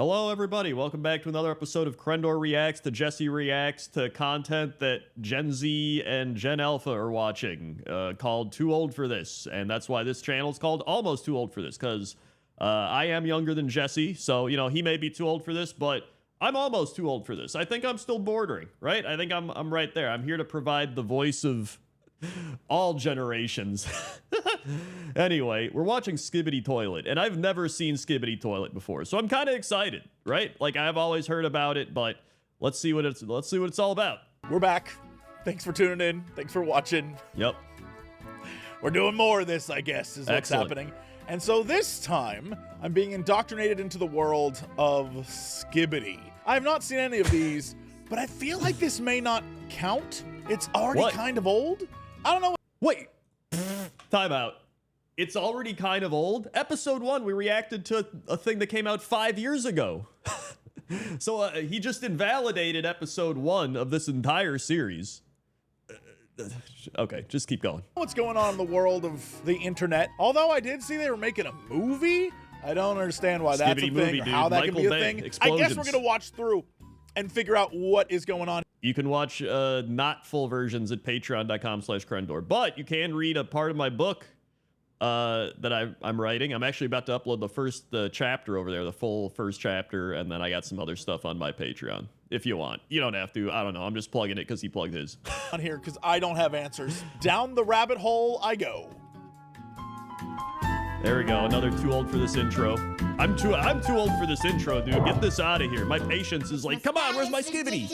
Hello, everybody. Welcome back to another episode of Crendor Reacts to Jesse Reacts to content that Gen Z and Gen Alpha are watching, called Too Old for This. And that's why this channel is called Almost Too Old for This, because I am younger than Jesse, so, you know, he may be too old for this, but I'm almost too old for this. I think I'm still bordering, right? I think I'm right there. I'm here to provide the voice of all generations. Anyway, we're watching Skibidi Toilet, and I've never seen Skibidi Toilet before, so I'm kind of excited, right? Like, I've always heard about it, but let's see what it's all about. We're back. Thanks for tuning in. Thanks for watching. Yep. We're doing more of this, I guess, is what's happening. And so this time, I'm being indoctrinated into the world of Skibidi. I have not seen any of these, but I feel like this may not count. It's already kind of old. I don't know. Wait. Time out. It's already kind of old? Episode 1, we reacted to a thing that came out 5 years ago. So he just invalidated episode 1 of this entire series. Okay, just keep going. What's going on in the world of the internet? Although I did see they were making a movie. I don't understand why that's a thing movie, or dude. how that Michael can be a Bay, thing. explosions. I guess we're going to watch through and figure out what is going on. You can watch not full versions at patreon.com/Crendor, but you can read a part of my book that I'm writing. I'm actually about to upload the first chapter over there, the full first chapter, and then I got some other stuff on my Patreon. If you want. You don't have to. I don't know. I'm just plugging it because he plugged his. On here because I don't have answers. Down the rabbit hole I go. There we go. Another too old for this intro. I'm too old for this intro, dude. Get this out of here. My patience is like, come on, where's my Skibidi?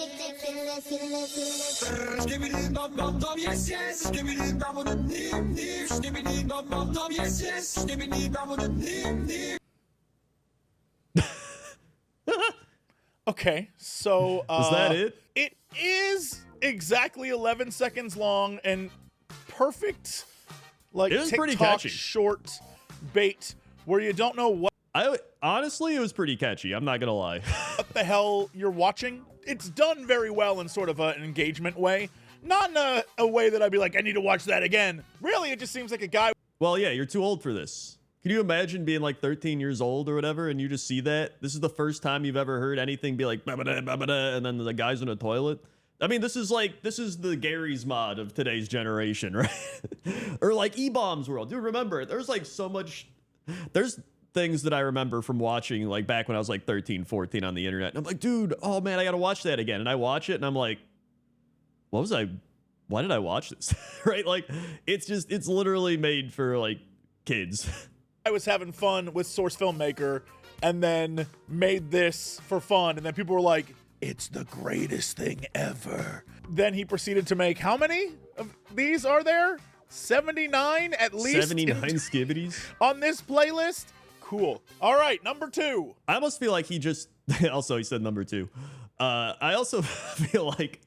Okay, so is that it? It is exactly 11 seconds long and perfect, like it was TikTok pretty catchy. Short bait where you don't know what. Honestly, it was pretty catchy. I'm not gonna lie. What the hell you're watching? It's done very well in sort of an engagement way, not in a way that I'd be like, I need to watch that again. Really, it just seems like a guy. Well, yeah, you're too old for this. Can you imagine being like 13 years old or whatever, and you just see that? This is the first time you've ever heard anything be like, ba-ba-da, ba-ba-da, and then the guy's in a toilet. I mean, this is the Gary's mod of today's generation, right? Or like E-Bombs World. Dude, remember, there's like so much, there's things that I remember from watching like back when I was like 13, 14 on the internet. And I'm like, dude, oh man, I gotta watch that again. And I watch it and I'm like, why did I watch this? Right? Like, it's literally made for like kids. I was having fun with Source Filmmaker and then made this for fun. And then people were like, it's the greatest thing ever. Then he proceeded to make, how many of these are there? 79 at least? 79 Skibidis? On this playlist? Cool. All right, number 2. I almost feel like he just, also he said number 2. I also feel like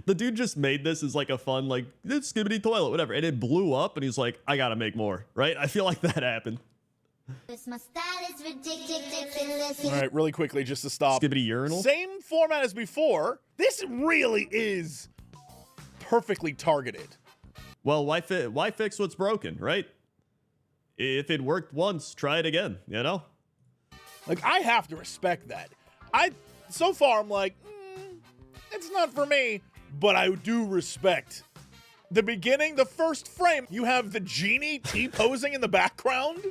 the dude just made this as like a fun, like, it's Skibidi Toilet, whatever. And it blew up and he's like, I gotta make more, right? I feel like that happened. All right, really quickly, just to stop. Skibidi Urinal? Same format as before. This really is perfectly targeted. Well, why fix what's broken, right? If it worked once, try it again, you know? Like, I have to respect that. So far, I'm like, it's not for me, but I do respect. The beginning, the first frame, you have the genie T-posing in the background,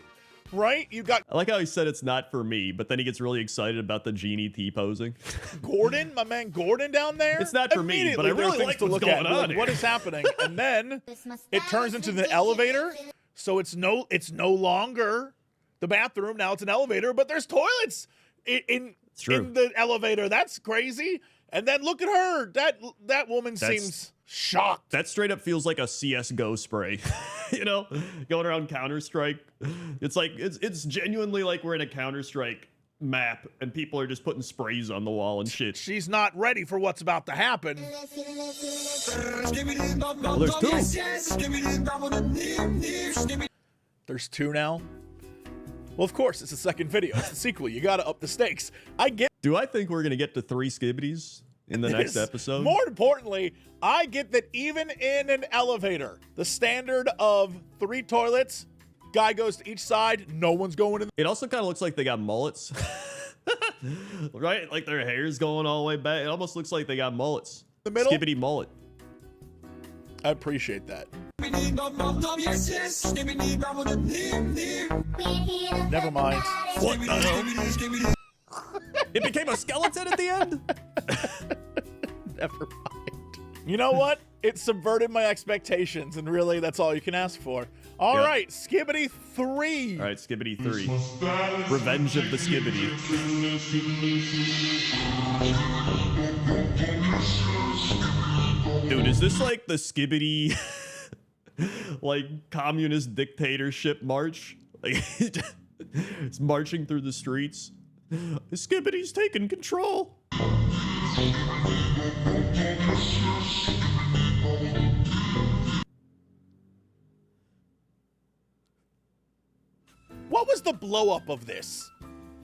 right? You got... I like how he said it's not for me, but then he gets really excited about the genie T-posing. Gordon, my man Gordon down there. It's not for me, but I really like what's going on here. What is happening? And then it turns into the elevator. So it's no longer the bathroom. Now it's an elevator, but there's toilets in the elevator. That's crazy. And then look at her. That woman seems shocked. That straight up feels like a CS:GO spray, you know, going around Counter-Strike. It's like it's genuinely like we're in a Counter-Strike map and people are just putting sprays on the wall and shit. She's not ready for what's about to happen. Well, there's 2 now. Well, of course, it's a second video. It's a sequel. You gotta up the stakes. I get. Do I think we're gonna get to 3 Skibidis in the next episode? More importantly, I get that even in an elevator, the standard of 3 toilets, guy goes to each side, no one's going in. It also kind of looks like they got mullets. Right? Like their hair's going all the way back. It almost looks like they got mullets. The middle? Skibidi mullet. I appreciate that. Never mind. What the hell? It became a skeleton at the end? Never mind. You know what? It subverted my expectations, and really, that's all you can ask for. All right, Skibidi 3. All right, Skibidi 3. Revenge of the Skibidi. Dude, is this like the Skibidi, like, communist dictatorship march? Like, it's marching through the streets. Skibidi's taking control. What was the blow up of this?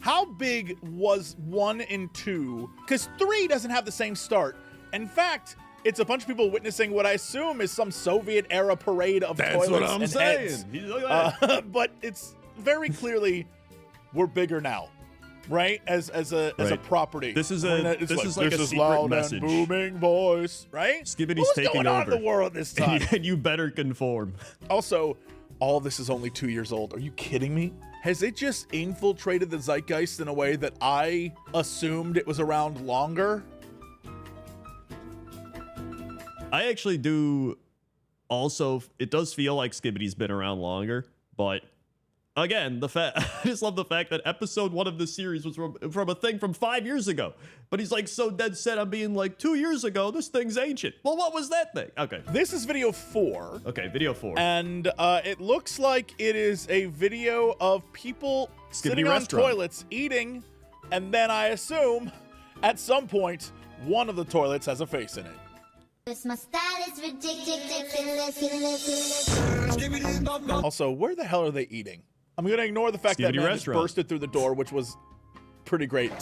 How big was 1 and 2? Because 3 doesn't have the same start. In fact, it's a bunch of people witnessing what I assume is some Soviet era parade of toilets That's what I'm and saying. heads. Look at that. But it's very clearly we're bigger now, right? As a property. This is like a secret loud message. And booming voice, right? Skibidi's What's taking going on over in the world this time? And you better conform. Also, all this is only 2 years old. Are you kidding me? Has it just infiltrated the zeitgeist in a way that I assumed it was around longer? I actually do also, it does feel like Skibidi's been around longer, but again, I just love the fact that episode 1 of this series was from a thing from 5 years ago, but he's like so dead set on being like 2 years ago, this thing's ancient. Well, what was that thing? Okay. This is video 4. Okay, video 4. And it looks like it is a video of people sitting on toilets eating, and then I assume at some point one of the toilets has a face in it. Also, where the hell are they eating? I'm gonna ignore the fact that man just bursted through the door, which was pretty great.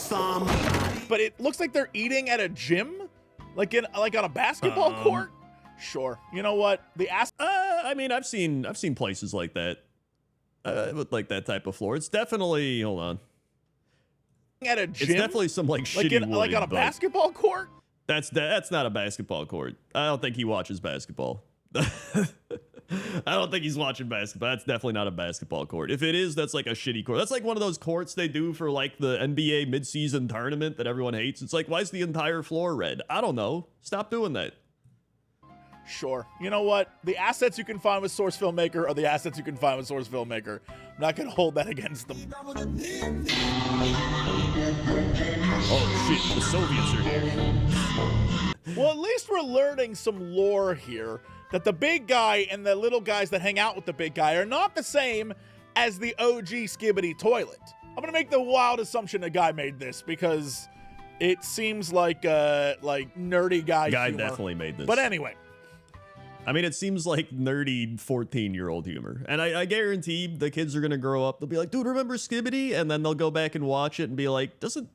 But it looks like they're eating at a gym, like on a basketball court. Sure. You know what? I mean, I've seen places like that, with like that type of floor. It's definitely, hold on. At a gym? It's definitely some like shitty wood, like on a basketball court. That's not a basketball court. I don't think he watches basketball. I don't think he's watching basketball. That's definitely not a basketball court. If it is, that's like a shitty court. That's like one of those courts they do for like the NBA midseason tournament that everyone hates. It's like, why is the entire floor red? I don't know. Stop doing that. Sure. You know what? The assets you can find with Source Filmmaker are the assets you can find with Source Filmmaker. I'm not going to hold that against them. Oh shit, the Soviets are here. Well, at least we're learning some lore here, that the big guy and the little guys that hang out with the big guy are not the same as the OG Skibidi toilet. I'm going to make the wild assumption a guy made this because it seems like nerdy guy humor. Definitely made this. But anyway. I mean, it seems like nerdy 14-year-old humor. And I guarantee the kids are going to grow up. They'll be like, dude, remember Skibidi? And then they'll go back and watch it and be like, doesn't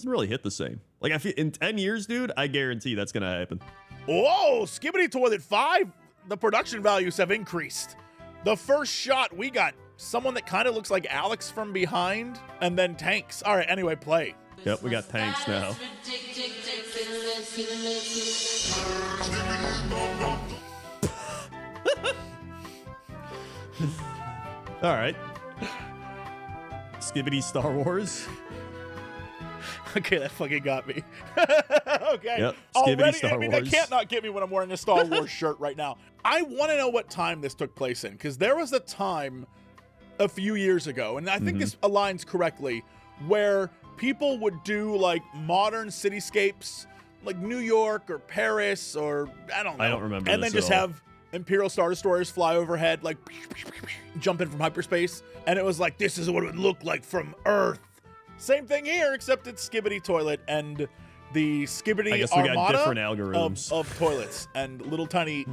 really hit the same. Like, I feel in 10 years, dude, I guarantee that's going to happen. Whoa, Skibidi Toilet 5, the production values have increased. The first shot, we got someone that kind of looks like Alex from behind, and then tanks. All right, anyway, play. Yep, we got tanks now. All right. Skibidi Star Wars. Okay, that fucking got me. Okay. Yep. Already, Star Wars. That can't not get me when I'm wearing a Star Wars shirt right now. I want to know what time this took place in, because there was a time a few years ago, and I think this aligns correctly, where people would do like modern cityscapes, like New York or Paris or I don't know. I don't remember. And then just have Imperial Star Destroyers fly overhead, like jump in from hyperspace, and it was like, this is what it would look like from Earth. Same thing here, except it's Skibidi Toilet and the Skibidi Armada of toilets and little tiny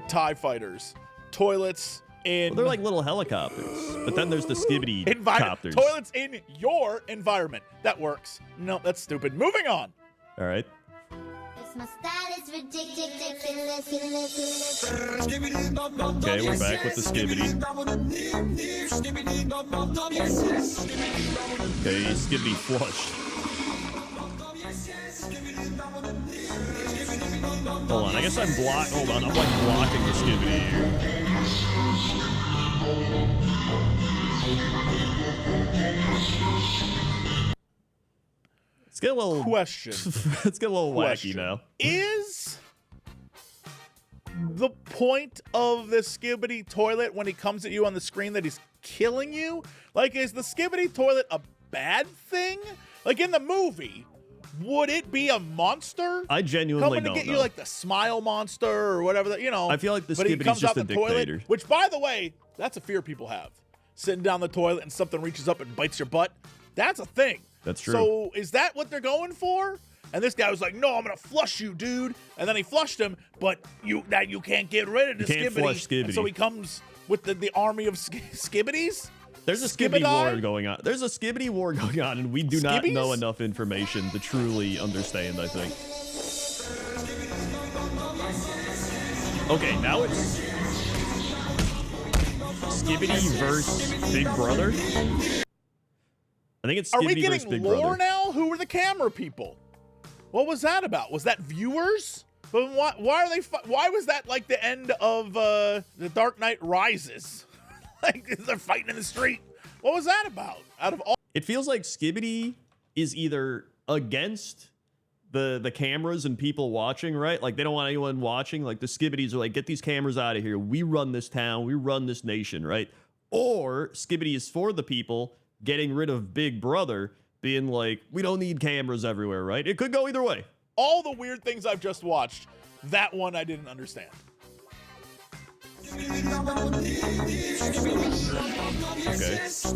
TIE fighters. Toilets in... Well, they're like little helicopters, but then there's the Skibidi copters. Toilets in your environment. That works. No, that's stupid. Moving on. All right. Okay, we're back with the Skibidi. Okay, Skibidi flushed. Hold on, I guess I'm hold on, I'm like blocking the Skibidi here. Let's get a little question. Let's get a little wacky now. Is the point of the Skibidi toilet when he comes at you on the screen that he's killing you? Like, is the Skibidi toilet a bad thing? Like in the movie, would it be a monster? I genuinely coming to don't get know. you like the smile monster or whatever that, you know. I feel like the but he Skibidi's comes just out a the toilet, dictator. which, by the way, that's a fear people have. Sitting down the toilet and something reaches up and bites your butt. That's a thing. That's true. So is that what they're going for? And this guy was like, "No, I'm gonna flush you, dude." And then he flushed him, but you can't get rid of the You can't Skibidi. flush Skibidi. And so he comes with the army of Skibidis. There's a Skibidi war going on. There's a Skibidi war going on, and we do not know enough information to truly understand, I think. Okay, now it's Skibidi versus Big Brother. I think it's Skibidi Are we versus getting Big lore Brother. now? Who were the camera people? What was that about? Was that viewers? But why are they? Why was that like the end of The Dark Knight Rises? Like they're fighting in the street. What was that about? Out of all, It feels like Skibidi is either against the cameras and people watching, right? Like they don't want anyone watching. Like the Skibidis are like, get these cameras out of here. We run this town. We run this nation, right? Or Skibidi is for the people, getting rid of Big Brother, being like, we don't need cameras everywhere, right? It could go either way. all the weird things I've just watched, that one I didn't understand. Okay. So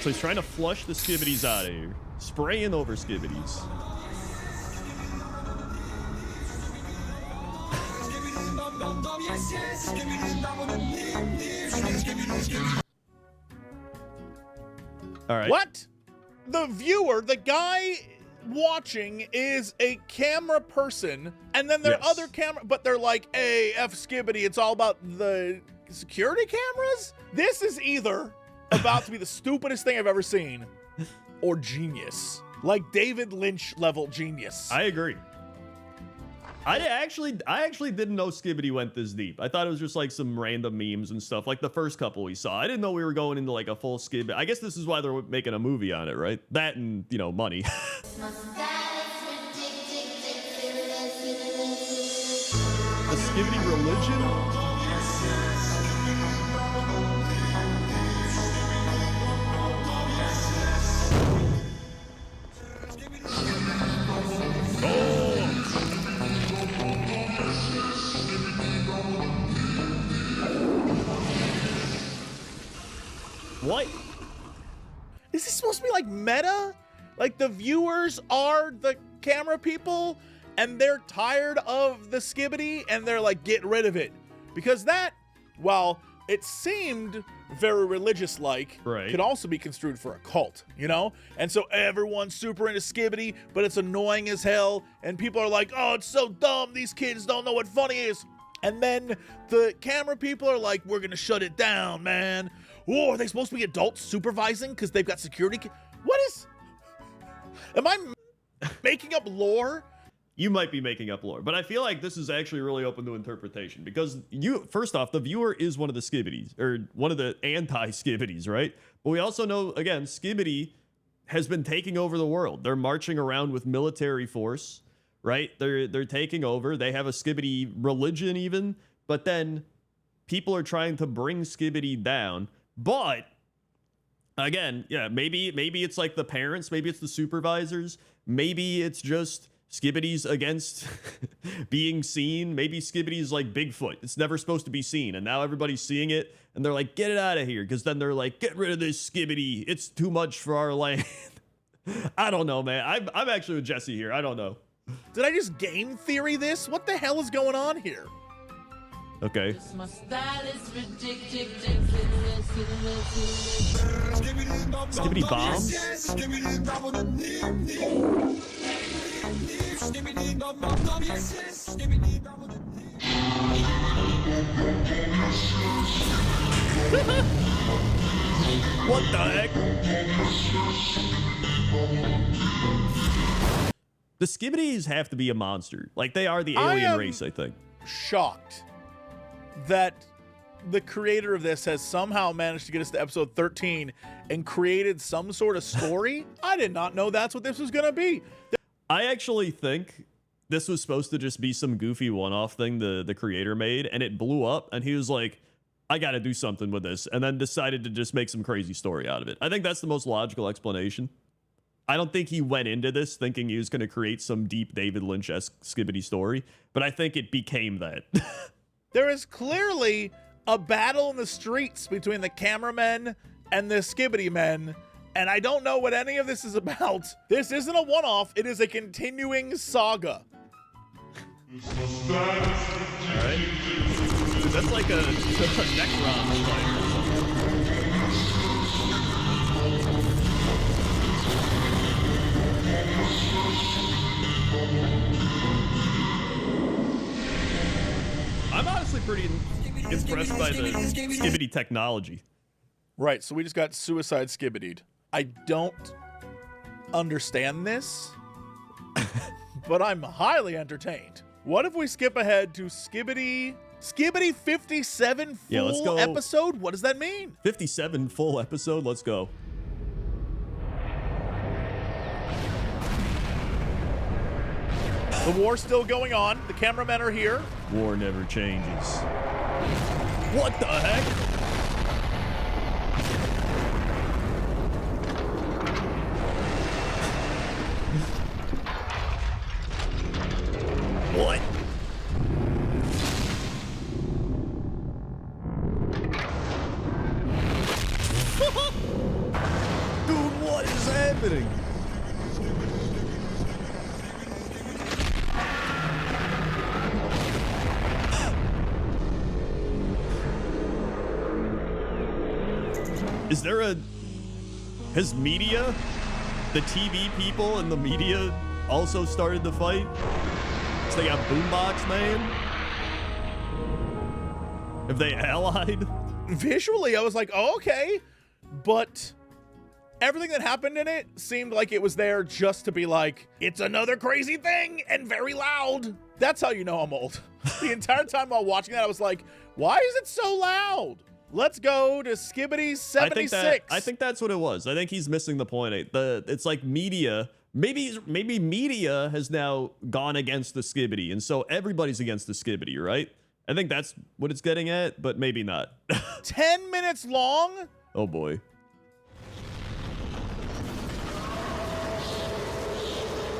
he's trying to flush the Skibidis out of here. Spraying over Skibidis. All right. What? The viewer, the guy watching is a camera person, and then there are other camera, but they're like, hey, F Skibidi, it's all about the security cameras? This is either about to be the stupidest thing I've ever seen, or genius. Like David Lynch level genius. I agree. I actually didn't know Skibidi went this deep. I thought it was just like some random memes and stuff, like the first couple we saw. I didn't know we were going into like a full Skibidi. I guess this is why they're making a movie on it, right? That and, you know, money. The Skibidi religion? What? Is this supposed to be like meta? Like the viewers are the camera people and they're tired of the Skibidi and they're like, get rid of it. Because that, well, it seemed very religious-like, right, could also be construed for a cult, you know? And so everyone's super into Skibidi, but it's annoying as hell. And people are like, oh, it's so dumb. These kids don't know what funny is. And then the camera people are like, we're going to shut it down, man. Oh, are they supposed to be adults supervising because they've got security? What is... Am I making up lore? You might be making up lore, but I feel like this is actually really open to interpretation because first off, the viewer is one of the Skibidis, or one of the anti-Skibidis, right? But we also know, again, Skibidi has been taking over the world. They're marching around with military force, right? They're taking over. They have a Skibidi religion even, but then people are trying to bring Skibidi down. But again, yeah, maybe it's like the parents, maybe it's the supervisors, maybe it's just Skibidi's against being seen. Maybe Skibidi's like Bigfoot. It's never supposed to be seen, and now everybody's seeing it, and they're like, get it out of here, because then they're like, get rid of this Skibidi. It's too much for our land. I don't know, man. I'm actually with Jesse here. I don't know. Did I just game theory this? What the hell is going on here? Okay. Skibidi bombs? What the heck? The Skibidis have to be a monster. Like, they are the alien race, I think. Shocked that the creator of this has somehow managed to get us to episode 13 and created some sort of story. I did not know that's what this was going to be. I actually think this was supposed to just be some goofy one-off thing the creator made, and it blew up, and he was like, I got to do something with this, and then decided to just make some crazy story out of it. I think that's the most logical explanation. I don't think he went into this thinking he was going to create some deep David Lynch-esque Skibidi story, but I think it became that. There is clearly a battle in the streets between the cameramen and the Skibidi men, and I don't know what any of this is about. This isn't a one-off, it is a continuing saga. Alright. That's like a Necron fight. I'm honestly pretty impressed by the Skibidi technology. Right, so we just got Suicide Skibidied. I don't understand this, but I'm highly entertained. What if we skip ahead to Skibidi 57 full let's go. episode? What does that mean? 57 full episode, let's go. The war's still going on. The cameramen are here. War never changes. What the heck? What? Dude, what is happening? Is there has media, the TV people and the media also started the fight? So they got Boombox Man? Have they allied? Visually, I was like, oh, okay. But everything that happened in it seemed like it was there just to be like, it's another crazy thing and very loud. That's how you know I'm old. The entire time while watching that, I was like, why is it so loud? Let's go to Skibidi 76. I think that's what it was. I think he's missing the point. It's like media. Maybe media has now gone against the Skibidi, and so everybody's against the Skibidi, right? I think that's what it's getting at, but maybe not. 10 minutes long? Oh boy.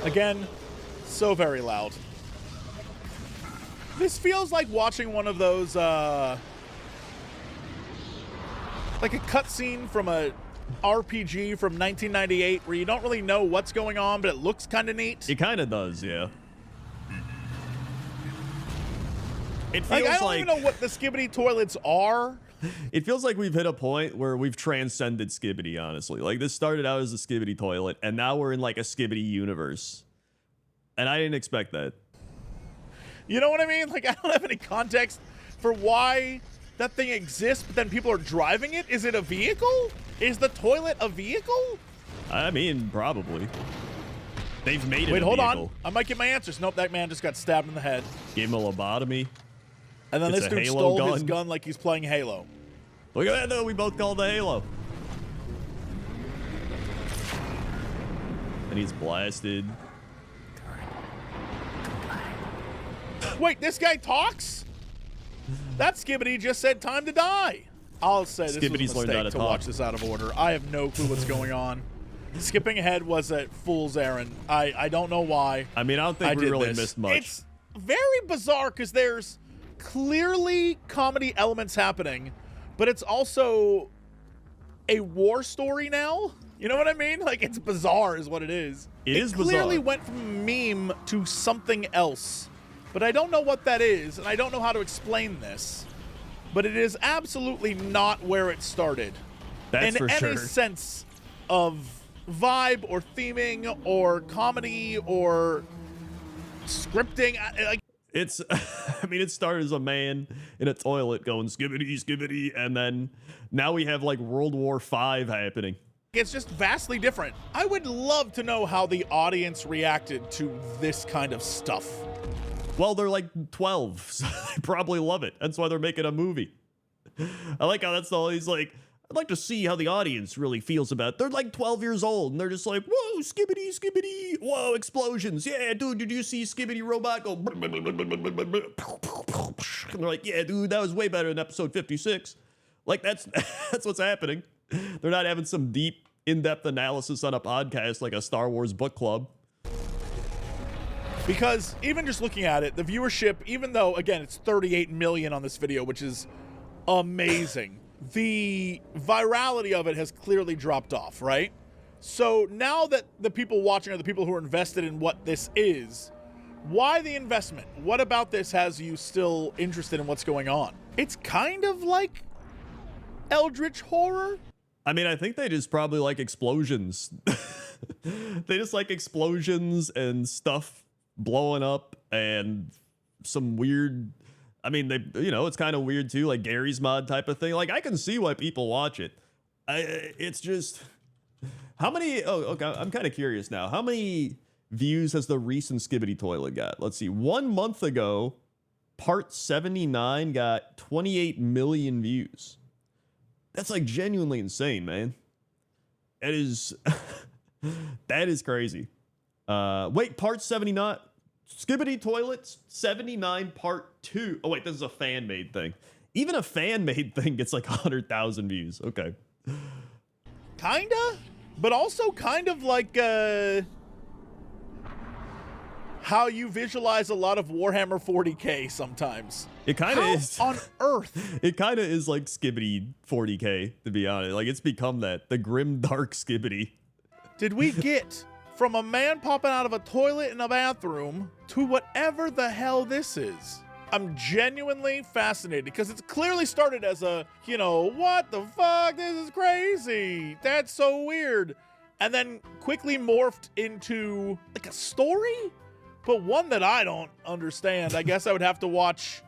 Again, so very loud. This feels like watching one of those, like a cutscene from a RPG from 1998 where you don't really know what's going on, but it looks kind of neat. It kind of does, yeah. It feels like I don't even know what the Skibidi toilets are. It feels like we've hit a point where we've transcended Skibidi, honestly. Like, this started out as a Skibidi toilet, and now we're in, like, a Skibidi universe. And I didn't expect that. You know what I mean? Like, I don't have any context for why that thing exists, but then people are driving it. Is it a vehicle? Is the toilet a vehicle? I mean, probably. They've made it Wait, a hold vehicle. on. I might get my answers. Nope, that man just got stabbed in the head. Gave him a lobotomy. And then It's this a dude Halo stole his gun. gun like he's playing Halo. Look at that, though. We both called the Halo. And he's blasted. Wait, this guy talks? That Skibidi just said time to die. I'll say this Skibidi's was a learned how mistake to to talk. watch this out of order. I have no clue what's going on. Skipping ahead was a fool's errand. I don't know why. I mean, I don't think we did really this. missed much. It's very bizarre because there's clearly comedy elements happening, but it's also a war story now. You know what I mean? Like, it's bizarre is what it is. It is clearly bizarre. went from meme to something else, but I don't know what that is, and I don't know how to explain this. But it is absolutely not where it started. That's in for any sure. sense of vibe or theming or comedy or scripting. It's, I mean, it started as a man in a toilet going skibidi, skibidi, and then now we have like World War V happening. It's just vastly different. I would love to know how the audience reacted to this kind of stuff. Well, they're like 12, so they probably love it. That's why they're making a movie. I like how that's always like, I'd like to see how the audience really feels about it. They're like 12 years old, and they're just like, whoa, skibidi, skibidi, whoa, explosions. Yeah, dude, did you see Skibidi Robot go? And they're like, yeah, dude, that was way better than episode 56. Like, that's what's happening. They're not having some deep, in-depth analysis on a podcast like a Star Wars book club. Because even just looking at it, the viewership, even though, again, it's 38 million on this video, which is amazing, the virality of it has clearly dropped off, right? So now that the people watching are the people who are invested in what this is, why the investment? What about this has you still interested in what's going on? It's kind of like eldritch horror. I mean, I think they just probably like explosions. They just like explosions and stuff blowing up and some weird, I mean, they, you know, it's kind of weird too, like Gary's Mod type of thing. Like, I can see why people watch it. It's just, how many, oh, okay, I'm kind of curious now. How many views has the recent Skibidi toilet got? Let's see, 1 month ago, part 79 got 28 million views. That's like genuinely insane, man. It is, that is crazy. Wait, part 79, Skibidi Toilets 79 part 2. Oh wait, this is a fan-made thing. Even a fan-made thing gets like 100,000 views. Okay. Kinda, but also kind of like how you visualize a lot of Warhammer 40K sometimes. It kind of is. On Earth. It kind of is like Skibidi 40K, to be honest. Like, it's become that. The grim, dark Skibidi. Did we get from a man popping out of a toilet in a bathroom to whatever the hell this is? I'm genuinely fascinated because it's clearly started as a, you know, what the fuck? This is crazy. That's so weird. And then quickly morphed into like a story, but one that I don't understand. I guess I would have to watch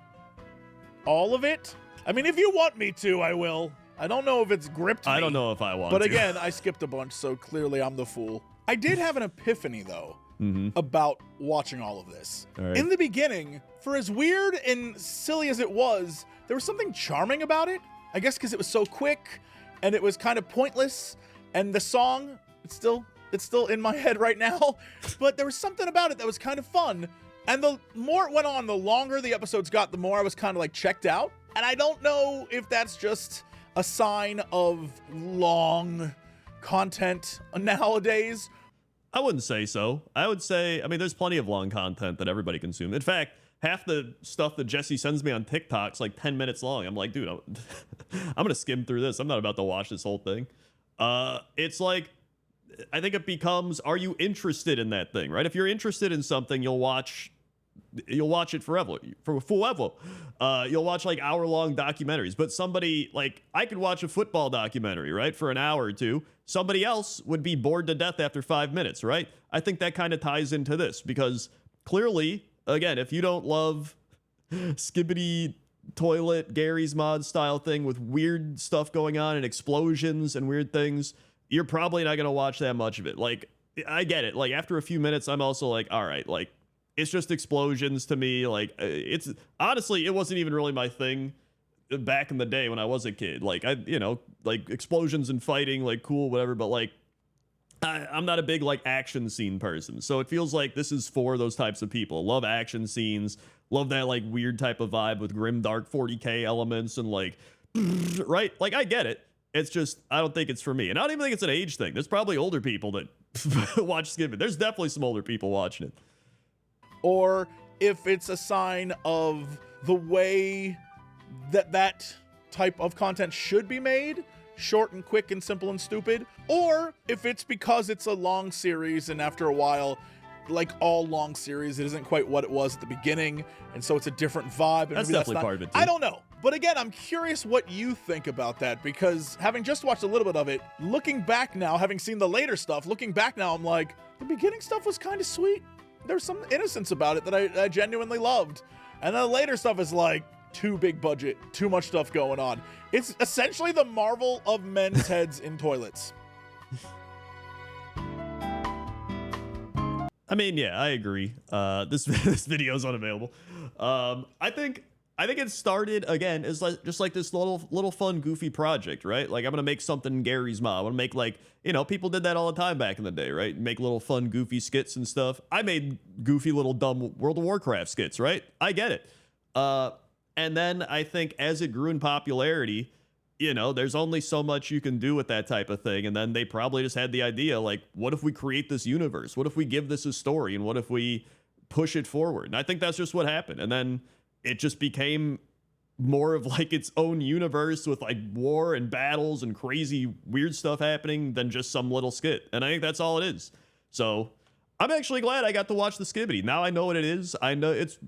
all of it. I mean, if you want me to, I will. I don't know if it's gripped me. I don't know if I want to. But again, I skipped a bunch, so clearly I'm the fool. I did have an epiphany, though, about watching all of this. All right. In the beginning, for as weird and silly as it was, there was something charming about it. I guess because it was so quick, and it was kind of pointless. And the song, it's still in my head right now. But there was something about it that was kind of fun. And the more it went on, the longer the episodes got, the more I was kind of like checked out. And I don't know if that's just a sign of long content nowadays. I wouldn't say so. I would say, I mean, there's plenty of long content that everybody consumes. In fact, half the stuff that Jesse sends me on TikTok's like 10 minutes long. I'm like, dude, I'm going to skim through this. I'm not about to watch this whole thing. It's like, I think it becomes, are you interested in that thing, right? If you're interested in something, you'll watch it forever. You'll watch like hour-long documentaries. But somebody, like, I could watch a football documentary, right, for an hour or two. Somebody else would be bored to death after 5 minutes, right? I think that kind of ties into this because clearly, again, if you don't love Skibidi toilet, Gary's Mod style thing with weird stuff going on and explosions and weird things, you're probably not going to watch that much of it. Like, I get it. Like, after a few minutes, I'm also like, all right, like, it's just explosions to me. Like, it's honestly, it wasn't even really my thing back in the day when I was a kid. Like, like explosions and fighting, like, cool, whatever. But like, I'm not a big like action scene person. So it feels like this is for those types of people. Love action scenes. Love that like weird type of vibe with grim dark 40K elements and like, right? Like, I get it. It's just, I don't think it's for me. And I don't even think it's an age thing. There's probably older people that watch Skibidi. There's definitely some older people watching it. Or if it's a sign of the way that type of content should be made, short and quick and simple and stupid. Or if it's because it's a long series and after a while, like all long series, it isn't quite what it was at the beginning, and so it's a different vibe. And That's maybe definitely part of it, too. I don't know. But again, I'm curious what you think about that, because having just watched a little bit of it, looking back now, having seen the later stuff, looking back now, I'm like, the beginning stuff was kind of sweet. There's some innocence about it that I genuinely loved. And then the later stuff is like, too big budget, too much stuff going on. It's essentially the Marvel of men's heads in toilets. I mean, yeah, I agree. This video is unavailable. I think it started again as like just like this little fun goofy project, right? Like, I'm gonna make something Gary's mom. I'm gonna make, like, you know, people did that all the time back in the day, right? Make little fun goofy skits and stuff. I made goofy little dumb World of Warcraft skits, right? I get it. And then I think as it grew in popularity, you know, there's only so much you can do with that type of thing. And then they probably just had the idea, like, what if we create this universe? What if we give this a story? And what if we push it forward? And I think that's just what happened. And then it just became more of like its own universe with like war and battles and crazy weird stuff happening than just some little skit. And I think that's all it is. So I'm actually glad I got to watch the Skibidi. Now I know what it is. I know it's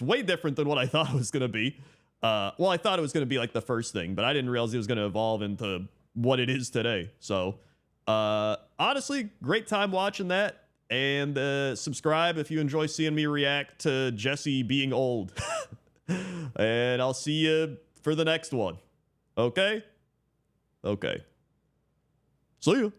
way different than what I thought it was going to be. Well, I thought it was going to be like the first thing, but I didn't realize it was going to evolve into what it is today. So honestly, great time watching that. And subscribe if you enjoy seeing me react to Jesse being old. And I'll see you for the next one. Okay? Okay. See ya.